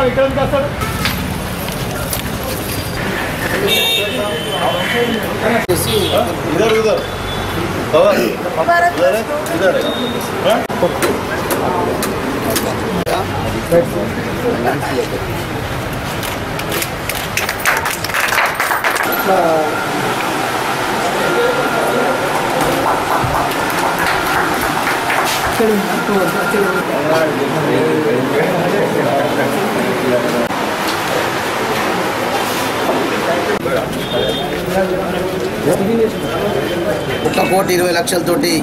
इधर उधर इधर ₹1,20,00,000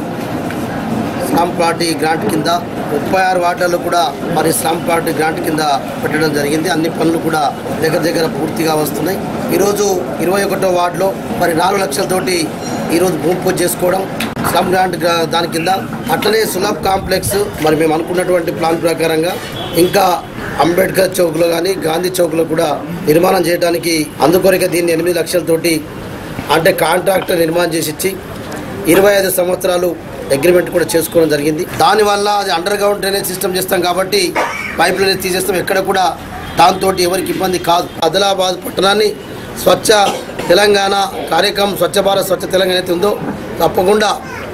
స్లమ్ పార్టీ గ్రాంట్ కింద 36 వార్డులలో కూడా మరి స్లమ్ పార్టీ గ్రాంట్ కింద పెట్టడం జరిగింది. అన్ని పనులు కూడా దగ్గర పూర్తిగా వస్తున్నాయి. ఈరోజు 21వ వార్డులో మరి 4 లక్షలతోటి ఈరోజు భూమి పూజ చేసుకోవడం స్లమ్ గ్రాంట్ దాని కింద. అట్లనే సులభ్ కాంప్లెక్స్ మరి మేము అనుకున్నటువంటి ప్లాన్ ప్రకారంగా ఇంకా అంబేద్కర్ చౌక్లో కానీ గాంధీ చౌక్లో కూడా నిర్మాణం చేయడానికి అందుకొరకే దీన్ని 8 లక్షలతోటి అంటే కాంట్రాక్టర్ నిర్మాణం చేసి ఇచ్చి 25 సంవత్సరాలు అగ్రిమెంట్ కూడా చేసుకోవడం జరిగింది. దానివల్ల అది అండర్ గ్రౌండ్ డ్రైనేజ్ సిస్టమ్ చేస్తాం కాబట్టి పైప్ లైన్ తీసేస్తాం. ఎక్కడ కూడా దాంతో ఎవరికి ఇబ్బంది కాదు. ఆదిలాబాద్ పట్టణాన్ని స్వచ్ఛ తెలంగాణ కార్యక్రమం స్వచ్ఛ భారత్ స్వచ్ఛ తెలంగాణ అయితే ఉందో తప్పకుండా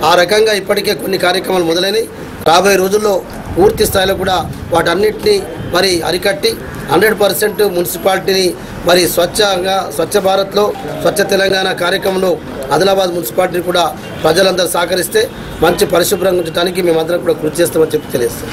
ఆ రకంగా ఇప్పటికే కొన్ని కార్యక్రమాలు మొదలైనవి. రాబోయే రోజుల్లో పూర్తి స్థాయిలో కూడా వాటన్నిటినీ మరి అరికట్టి 100% మున్సిపాలిటీని మరి స్వచ్ఛ భారత్లో స్వచ్ఛ తెలంగాణ కార్యక్రమంలో ఆదిలాబాద్ మున్సిపాలిటీని కూడా ప్రజలందరూ సహకరిస్తే మంచి పరిశుభ్రంగా ఉంచడానికి మేమందరం కూడా కృషి చేస్తామని చెప్పి తెలియజేస్తాం.